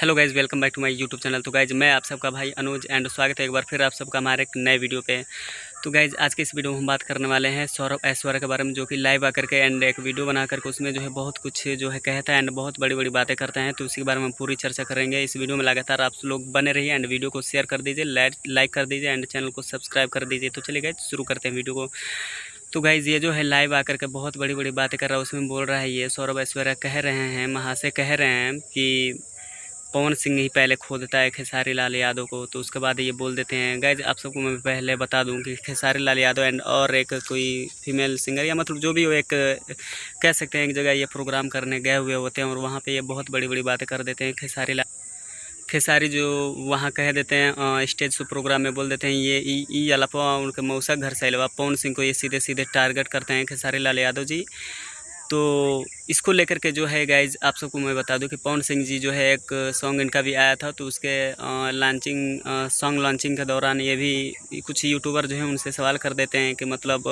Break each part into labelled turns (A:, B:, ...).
A: Hello guys, welcome back to my YouTube channel. तो guys, मैं आप सबका भाई अनुज एंड स्वागत है एक बार फिर आप सबका हमारे एक नए वीडियो पे। तो गाइज़, आज के इस वीडियो में हम बात करने वाले हैं सौरभ ऐश्वर्या के बारे में, जो कि लाइव आकर के एंड एक वीडियो बना करके उसमें जो है बहुत कुछ जो है कहता है एंड बहुत बड़ी बड़ी बातें करते हैं। तो उसी के बारे में हम पूरी चर्चा करेंगे इस वीडियो में। लगातार आप लोग बने रहिए एंड वीडियो को शेयर कर दीजिए, लाइक कर दीजिए एंड चैनल को सब्सक्राइब कर दीजिए। तो चलिए गाइज़, शुरू करते हैं वीडियो को। तो गाइज़, ये जो है लाइव आकर के बहुत बड़ी बड़ी बातें कर रहा है, उसमें बोल रहा है ये सौरभ ऐश्वर्या कह रहे हैं, महाशय कह रहे हैं कि पवन सिंह ही पहले खोदता है खेसारी लाल यादव को। तो उसके बाद ये बोल देते हैं। गाइज, आप सबको मैं पहले बता दूं कि खेसारी लाल यादव एंड और एक कोई फीमेल सिंगर या मतलब जो भी हो, एक कह सकते हैं एक जगह ये प्रोग्राम करने गए हुए होते हैं और वहाँ पे ये बहुत बड़ी बड़ी बातें कर देते हैं। खेसारी जो वहाँ कह देते हैं स्टेज शो प्रोग्राम में बोल देते हैं ये ई अलापा उनके मौसा घर से अलावा पवन सिंह को ये सीधे सीधे टारगेट करते हैं खेसारी लाल यादव जी। तो इसको लेकर के जो है गाइज, आप सबको मैं बता दूं कि पवन सिंह जी जो है एक सॉन्ग इनका भी आया था। तो उसके सॉन्ग लॉन्चिंग के दौरान ये भी कुछ यूट्यूबर जो है उनसे सवाल कर देते हैं कि मतलब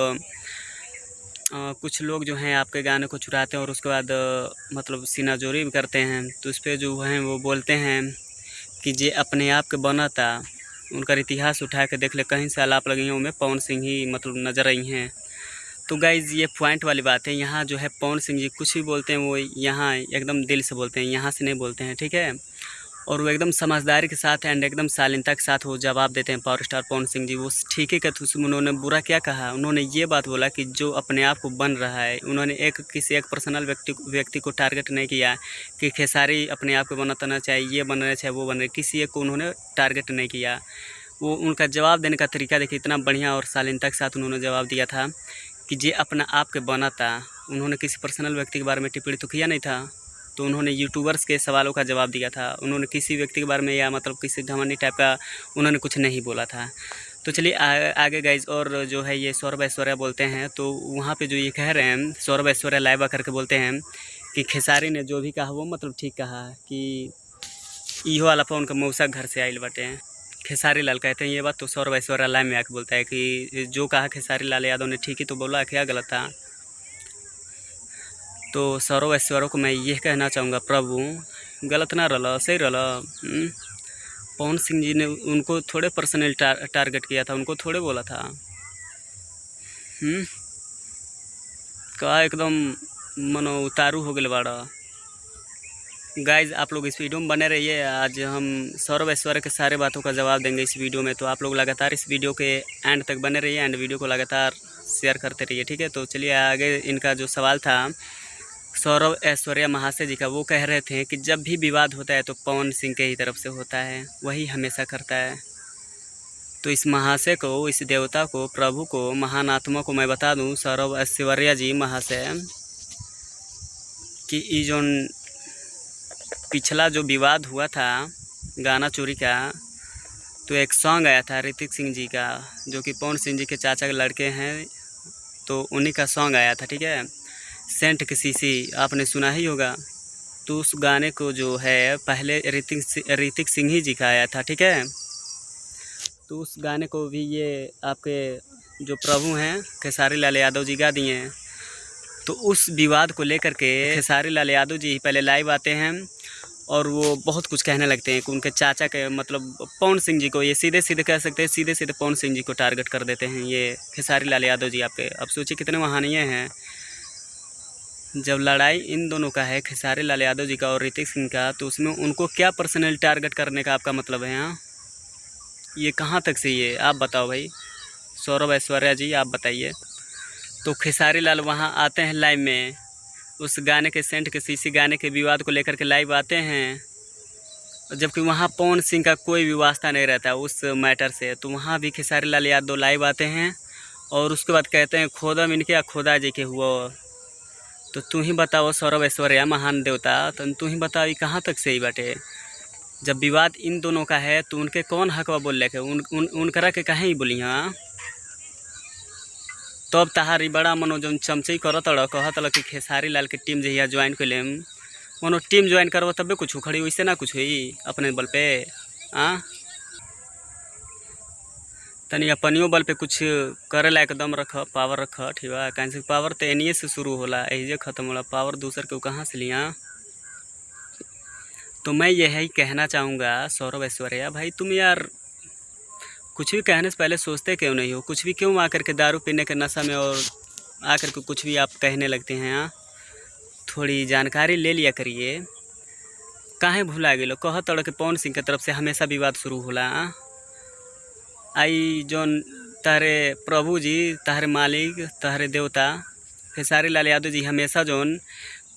A: कुछ लोग जो हैं आपके गाने को चुराते हैं और उसके बाद मतलब सीनाजोरी भी करते हैं। तो उस पर जो हैं वो बोलते हैं कि जे अपने आप के बना था, उनका इतिहास उठा के देख ले, कहीं से आलाप लगी में पवन सिंह ही मतलब नज़र आई हैं। तो गाइज़, ये पॉइंट वाली बात है। यहाँ जो है पवन सिंह जी कुछ भी बोलते हैं वो यहाँ एकदम दिल से बोलते हैं, यहाँ से नहीं बोलते हैं, ठीक है। और वो एकदम समझदारी के साथ एंड एकदम शालीनता के साथ वो जवाब देते हैं पावर स्टार पवन सिंह जी। वो ठीक है कि उसमें उन्होंने बुरा क्या कहा, उन्होंने ये बात बोला कि जो अपने आप को बन रहा है, उन्होंने किसी एक पर्सनल व्यक्ति को टारगेट नहीं किया कि खेसारी अपने आप को बनाना चाहिए, ये बनना चाहिए, वो बनना, किसी एक को उन्होंने टारगेट नहीं किया। वो उनका जवाब देने का तरीका देखिए, इतना बढ़िया और शालीनता के साथ उन्होंने जवाब दिया था कि जे अपना आप के बना था। उन्होंने किसी पर्सनल व्यक्ति के बारे में टिप्पणी तो किया नहीं था। तो उन्होंने यूट्यूबर्स के सवालों का जवाब दिया था। उन्होंने किसी व्यक्ति के बारे में या मतलब किसी घमंडी टाइप का उन्होंने कुछ नहीं बोला था। तो चलिए आगे गाइज, और जो है ये सौरभ ऐश्वर्या बोलते हैं। तो वहाँ पे जो ये कह रहे हैं सौरभ ऐश्वर्या लाइव आकर के बोलते हैं कि खेसारी ने जो भी कहा वो मतलब ठीक कहा कि इहो अलापा उनका मौसा घर से आइल बाटे हैं। खेसारी लाल कहते हैं ये बात। तो सौरभ ऐश्वर्या लाइव में आके बोलता है कि जो कहा खेसारी लाल यादव ने ठीक ही तो बोला, क्या गलत था। तो सौरभ ऐश्वर्या को मैं ये कहना चाहूँगा, प्रभु गलत ना रहा, सही रहा। पवन सिंह जी ने उनको थोड़े पर्सनल टारगेट किया था, उनको थोड़े बोला था। का एकदम मनो उतारू हो गए बाड़ा। गाइज, आप लोग इस वीडियो में बने रहिए। आज हम सौरभ ऐश्वर्या के सारे बातों का जवाब देंगे इस वीडियो में। तो आप लोग लगातार इस वीडियो के एंड तक बने रहिए एंड वीडियो को लगातार शेयर करते रहिए, ठीक है। तो चलिए आगे, इनका जो सवाल था सौरभ ऐश्वर्या महाशय जी का, वो कह रहे थे कि जब भी विवाद होता है तो पवन सिंह के ही तरफ से होता है, वही हमेशा करता है। तो इस महाशय को, इस देवता को, प्रभु को, महान आत्मा को मैं बता दूँ, सौरभ ऐश्वर्या जी महाशय, कि जो पिछला जो विवाद हुआ था गाना चोरी का, तो एक सॉन्ग आया था ऋतिक सिंह जी का, जो कि पवन सिंह जी के चाचा के लड़के हैं। तो उन्हीं का सॉन्ग आया था, ठीक है, सेंट की शीशी, आपने सुना ही होगा। तो उस गाने को जो है पहले ऋतिक सिंह ही जी का आया था, ठीक है। तो उस गाने को भी ये आपके जो प्रभु हैं खेसारी लाल यादव जी गा दिए हैं। तो उस विवाद को लेकर के खेसारी लाल यादव जी पहले लाइव आते हैं और वो बहुत कुछ कहने लगते हैं कि उनके चाचा के मतलब पवन सिंह जी को, ये सीधे सीधे कह सकते हैं, सीधे सीधे पवन सिंह जी को टारगेट कर देते हैं ये खेसारी लाल यादव जी आपके। अब सोचिए कितने महानीय हैं। जब लड़ाई इन दोनों का है, खेसारी लाल यादव जी का और ऋतिक सिंह का, तो उसमें उनको क्या पर्सनल टारगेट करने का आपका मतलब है? हाँ, ये कहाँ तक सही है, आप बताओ भाई। सौरभ ऐश्वर्या जी आप बताइए। तो खेसारी लाल वहाँ आते हैं लाइव में, उस गाने के सेंट के शीशी गाने के विवाद को लेकर के लाइव आते हैं, जबकि वहाँ पवन सिंह का कोई भी वास्ता नहीं रहता उस मैटर से। तो वहाँ भी खेसारी लाल यादव लाइव आते हैं और उसके बाद कहते हैं खोदा इनके या खोदा जी के हुआ। तो तू ही बताओ सौरभ ऐश्वर्या महान देवता, तो तू ही बताओ ये कहाँ तक सही बाटे। जब विवाद इन दोनों का है तो उनके कौन हक बोल लेके उनकरा के कहीं बोली। हाँ, तब तहारी बड़ा मनो जो चमचई करत कहत कि खेसारी लाल के टीम जहिया ज्वाइन कर लेम, मनो टीम ज्वाइन करब तबे कुछ उखड़ी, वैसे ना कुछ हुई अपने बल पे। हाँ, तनी अपनियो बल पे कुछ करे ला एकदम रख, पावर रख, ठीक है। कहीं से पावर तो एनिए से शुरू होला, एहिजे खत्म होला, पावर दूसर के कहाँ से लिया। तो मैं यही कहना चाहूँगा सौरभ ऐश्वर्या भाई, तुम यार कुछ भी कहने से पहले सोचते क्यों नहीं हो? कुछ भी क्यों आकर के दारू पीने के नशा में और आकर के कुछ भी आप कहने लगते हैं? हाँ, थोड़ी जानकारी ले लिया करिए। काहे भुला गेलो? कह तड़ के पवन सिंह के तरफ से हमेशा विवाद शुरू होला। आई जोन तारे प्रभु जी, तारे मालिक, तारे देवता खेसारी लाल यादव जी हमेशा जोन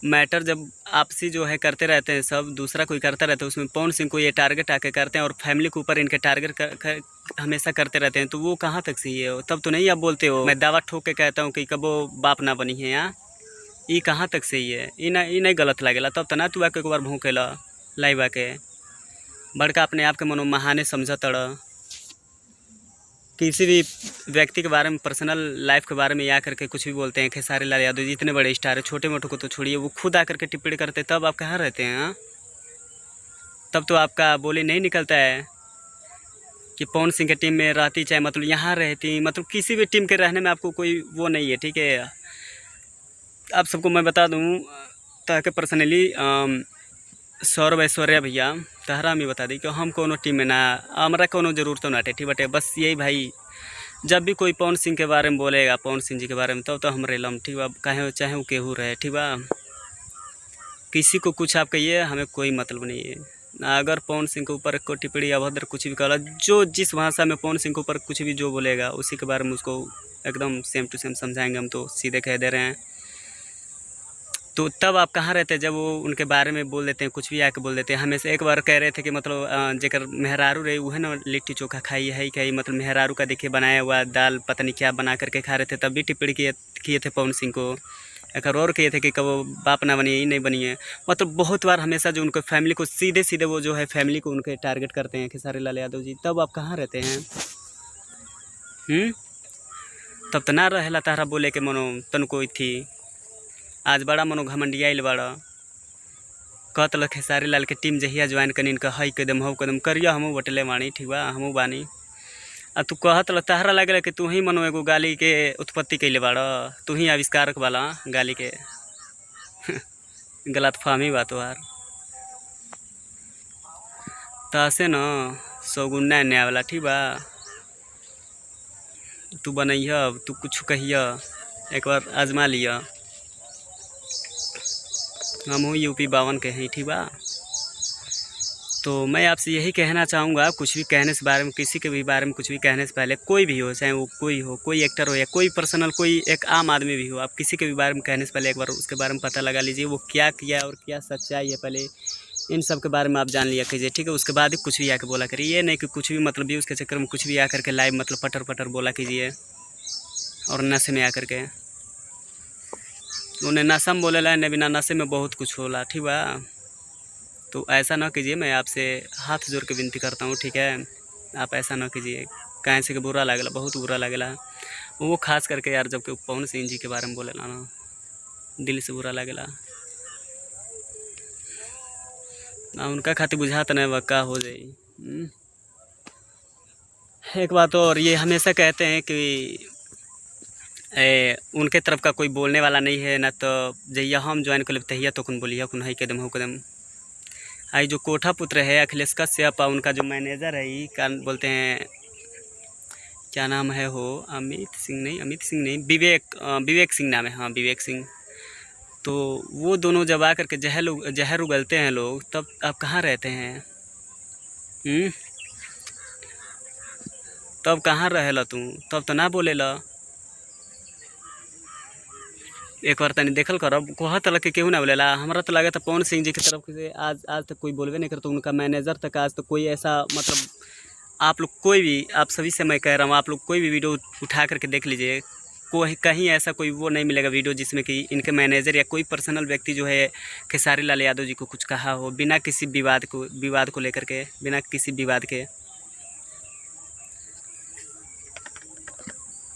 A: मैटर जब आपसी जो है करते रहते हैं, सब दूसरा कोई करता रहता है, उसमें पवन सिंह को ये टारगेट आके करते हैं और फैमिली के ऊपर इनके टारगेट हमेशा करते रहते हैं। तो वो कहाँ तक सही है? तब तो नहीं आप बोलते हो, मैं दावा ठोक के कहता हूँ कि कबो बाप ना बनी है। यहाँ ये कहाँ तक सही है? ये नहीं गलत लगेला? तब तो ना तू आके एक बार भूकेला लाइव आके बड़का अपने आप के मनो महाने समझ तड़। किसी भी व्यक्ति के बारे में, पर्सनल लाइफ के बारे में या करके कुछ भी बोलते हैं। खेसारी लाल यादव जी इतने बड़े स्टार है, छोटे मोटे को तो छोड़िए, वो खुद आकर के टिप्पणी करते, तब आप कहाँ रहते हैं? हाँ, तब तो आपका बोली नहीं निकलता है कि पवन सिंह के टीम में रहती, चाहे मतलब यहाँ रहती, मतलब किसी भी टीम के रहने में आपको कोई वो नहीं है। ठीक है, आप सबको मैं बता दूँ ताकि पर्सनली सौरभ ऐश्वर्या भैया तहरा हमें बता दी कि हम कोनो टीम में ना, हमारा कोनो जरूरत ना ठीक बटे। बस यही भाई, जब भी कोई पवन सिंह के बारे में बोलेगा, पवन सिंह जी के बारे में, तब तो हम रेलम ठीक बा, कहे चाहे वो केहू रहे ठीक बा। किसी को कुछ आप कहिए, हमें कोई मतलब नहीं है। अगर पवन सिंह के ऊपर कोई टिप्पणी अभद्र कुछ भी करा, जो जिस भाषा में पवन सिंह के ऊपर कुछ भी जो बोलेगा उसी के बारे में उसको एकदम सेम टू सेम समझाएंगे। हम तो सीधे कह दे रहे हैं। तो तब आप कहाँ रहते जब वो उनके बारे में बोल देते हैं, कुछ भी आके बोल देते हैं? हमें से एक बार कह रहे थे कि मतलब जेकर मेहरारू रही वह ना लिट्टी चोखा खाई है क्या? मतलब मेहरारू का देखिए बनाया हुआ दाल पता नहीं क्या बना करके खा रहे थे, तब भी टिप्पणी किए थे पवन सिंह को। एक और किए थे कि कब वो बाप ना बनिए, ही नहीं बनिए। मतलब बहुत बार हमेशा जो उनको फैमिली को सीधे सीधे वो जो है फैमिली को उनके टारगेट करते हैं खेसारी लाल यादव जी। तब आप कहाँ रहते हैं? तब तो ना रहेला तारा बोले के मनो तन कोई थी। आज बड़ा मनो घमंडियाइल बड़ा, कहतल खेसारी लाल के टीम जहिया ज्वाइन करी इनका हई कदम हो कदम करिया, हमू बटले बानी ठीक बा, हमू बानी। आ तू कहतल तहरा लगे कि तू ही मनो एगो गाली के उत्पत्ति कैले बाड़ा, तू ही आविष्कारक वाला गाली के। गलत फहमी बा तोहार। तसे न सौगुन्ना अन्याय वाला ठीक बा। तू बनैया, तू कुछ कहिया, एक बार आजमा लिया। हम हूँ यूपी 52 के हैं ठीक बा। तो मैं आपसे यही कहना चाहूँगा, कुछ भी कहने से बारे में, किसी के भी बारे में कुछ भी कहने से पहले, कोई भी हो, चाहे वो कोई हो, कोई एक्टर हो या कोई पर्सनल, कोई एक आम आदमी भी हो, आप किसी के भी बारे में कहने से पहले एक बार उसके बारे में पता लगा लीजिए, वो क्या किया और क्या सच्चाई है, पहले इन सब के बारे में आप जान लिया कीजिए ठीक है। उसके बाद ही कुछ भी आके बोला करिए। ये नहीं कि कुछ भी मतलब व्यूज़ के चक्कर में कुछ भी आकर के लाइव मतलब पटर पटर बोला कीजिए और नशे में आकर के। उन्हें नशा में बोलेला नहीं, बिना नशे में बहुत कुछ होला ठीक बा। तो ऐसा ना कीजिए, मैं आपसे हाथ जोड़ के विनती करता हूँ ठीक है। आप ऐसा ना कीजिए, कहीं से कि बुरा लगेला, बहुत बुरा लगेला। वो खास करके यार जब कि पवन सिंह जी के बारे में बोलेला ना, दिल से बुरा लगेला ना। उनका खातिर बुझाता नहीं वक्का हो जाई। एक बात और, ये हमेशा कहते हैं कि उनके तरफ का कोई बोलने वाला नहीं है ना, तो जहिया हम ज्वाइन कर तहिया तो कौन बोलिया कौन है कदम हो कदम। आई जो कोठा पुत्र है अखिलेश कश्यप, उनका जो मैनेजर है ये क्या बोलते हैं, क्या नाम है हो, अमित सिंह नहीं, विवेक सिंह नाम है। हाँ विवेक सिंह। तो वो दोनों जब आ करके जहर उगलते हैं लोग, तब आप कहाँ रहते हैं? तब कहाँ रहेला तू? तब तो ना बोलेला। एक बार तनी देखल कर, कहत लग के केहू ना बोलेला। हमारा तो लगा था पवन सिंह जी की तरफ से आज तक कोई बोलवे नहीं करता। उनका मैनेजर तक आज तक कोई ऐसा मतलब, आप लोग कोई भी, आप सभी से मैं कह रहा हूँ, आप लोग कोई भी वीडियो उठा करके देख लीजिए, कोई कहीं ऐसा कोई वो नहीं मिलेगा वीडियो जिसमें कि इनके मैनेजर या कोई पर्सनल व्यक्ति जो है खेसारी लाल यादव जी को कुछ कहा हो बिना किसी विवाद को लेकर के, बिना किसी विवाद के।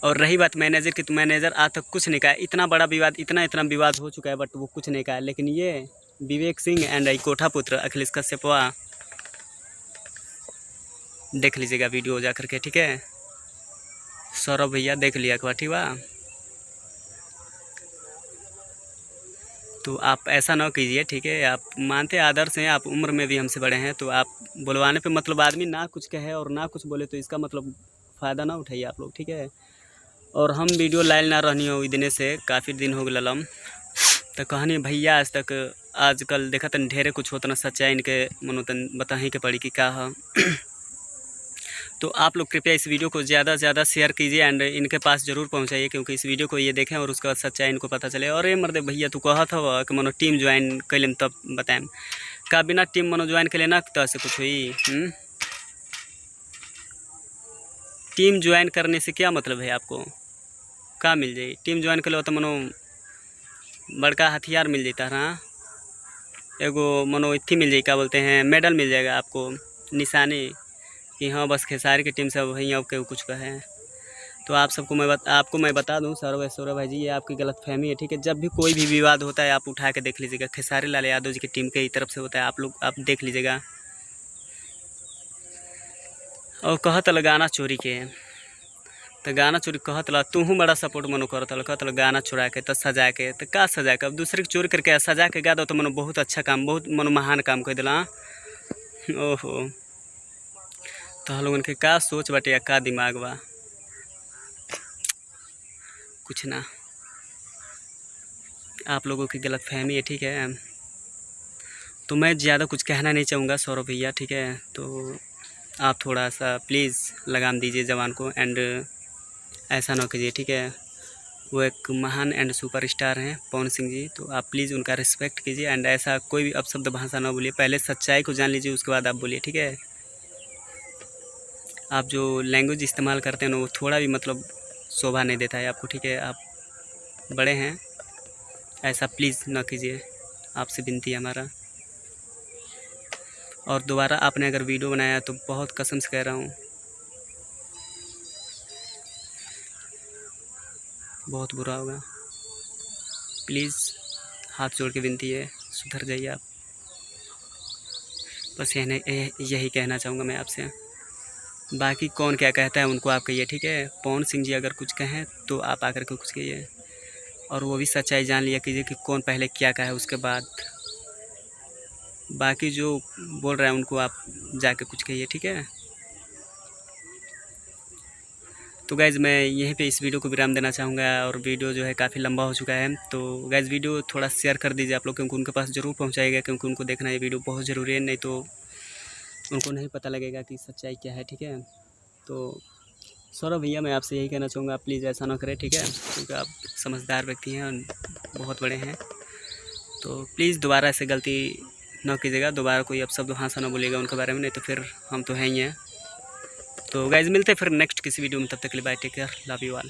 A: और रही बात मैनेजर की, तो मैनेजर आज तक कुछ नहीं कहा। इतना बड़ा विवाद, इतना विवाद हो चुका है, बट वो कुछ नहीं कहा। लेकिन ये विवेक सिंह एंड कोठा पुत्र अखिलेश कश्यप, देख लीजिएगा वीडियो जा करके ठीक है। सौरभ भैया देख लिया एक बार ठीक बा। तो आप ऐसा ना कीजिए, ठीक है। आप मानते आदर्श हैं, आप उम्र में भी हमसे बड़े हैं, तो आप बुलवाने पे मतलब आदमी ना कुछ कहे और ना कुछ बोले तो इसका मतलब फ़ायदा ना उठाइए आप लोग, ठीक है। और हम वीडियो लाइल ना रहनी हो इतने से काफ़ी दिन हो गए लम तो कहनी भैया आज तक आजकल देखा तन ढेरे कुछ होता ना सच्चाई इनके मनो तन बताही के पड़ी कि क्या है। तो आप लोग कृपया इस वीडियो को ज़्यादा से ज़्यादा शेयर कीजिए एंड इनके पास ज़रूर पहुंचाइए, क्योंकि इस वीडियो को ये देखें और उसका सच्चाई इनको पता चले। और ये मर्दे भैया तू कहा था कि मनो टीम ज्वाइन कर लें तब बताएं का बिना टीम मनो ज्वाइन कर लेना तो ऐसे कुछ हुई। टीम ज्वाइन करने से क्या मतलब है आपको, क्या मिल जाए? टीम ज्वाइन कर लो तो मनो बड़का हथियार मिल जाता है, एगो मनो इतनी मिल जाए, क्या बोलते हैं, मेडल मिल जाएगा आपको, निशानी कि हाँ बस खेसारी की टीम से वहीं अब के कुछ कहें। तो आप सबको आपको मैं बता दूं सौरभ भाई जी, ये आपकी गलतफहमी है, ठीक है। जब भी कोई भी विवाद होता है आप उठा के देख लीजिएगा, खेसारी लाल यादव जी की टीम की तरफ से होता है, आप देख लीजिएगा। और कहत गाना चोरी के तो गाना चोरी कहत तू बड़ा सपोर्ट मनो करत कहत गाना चुरा के तो सजा के तो का सजा के, अब दूसरे की चोरी करके सजा के गा दो तो मनो बहुत अच्छा काम, बहुत मनो महान काम कर दिला। ओहो तो हम लोगन के का सोच बाटे या का दिमाग बा, कुछ ना, आप लोगों की गलतफहमी है, ठीक है। तो मैं ज़्यादा कुछ कहना नहीं चाहूँगा सौरभ भैया, ठीक है। तो आप थोड़ा सा प्लीज़ लगाम दीजिए जवान को एंड ऐसा ना कीजिए, ठीक है। वो एक महान एंड सुपरस्टार हैं पवन सिंह जी, तो आप प्लीज़ उनका रिस्पेक्ट कीजिए एंड ऐसा कोई भी अपशब्द भाषा ना बोलिए, पहले सच्चाई को जान लीजिए उसके बाद आप बोलिए, ठीक है। आप जो लैंग्वेज इस्तेमाल करते हैं ना वो थोड़ा भी मतलब शोभा नहीं देता है आपको, ठीक है। आप बड़े हैं, ऐसा प्लीज़ ना कीजिए, आपसे विनती है हमारा। और दोबारा आपने अगर वीडियो बनाया तो बहुत कसम से कह रहा हूँ बहुत बुरा होगा, प्लीज़ हाथ जोड़ के विनती है, सुधर जाइए आप। बस यही कहना चाहूँगा मैं आपसे, बाकी कौन क्या कहता है उनको आप कहिए, ठीक है। पवन सिंह जी अगर कुछ कहें तो आप आकर के कुछ कहिए, और वो भी सच्चाई जान लिया कीजिए कि कौन पहले क्या कहा है, उसके बाद बाकी जो बोल रहा है उनको आप जाके कुछ कहिए, ठीक है। तो गाइज़ मैं यहीं पे इस वीडियो को विराम देना चाहूँगा, और वीडियो जो है काफ़ी लंबा हो चुका है, तो गाइज़ वीडियो थोड़ा शेयर कर दीजिए आप लोग, क्योंकि उनके पास ज़रूर पहुँचाएगा, क्योंकि उनको देखना ये वीडियो बहुत ज़रूरी है, नहीं तो उनको नहीं पता लगेगा कि सच्चाई क्या है, ठीक है। तो सौरभ भैया मैं आपसे यही कहना चाहूँगा, आप प्लीज़ ऐसा ना करें, ठीक है, क्योंकि आप समझदार व्यक्ति हैं और बहुत बड़े हैं। तो प्लीज़ दोबारा ऐसे गलती ना कीजिएगा, दोबारा कोई अपशब्द भाषा ना बोलिएगा उनके बारे में, नहीं तो फिर हम तो हैं ही हैं। तो गाइज़ मिलते हैं फिर नेक्स्ट किसी वीडियो में, तब तक के लिए bye, take care, love you all.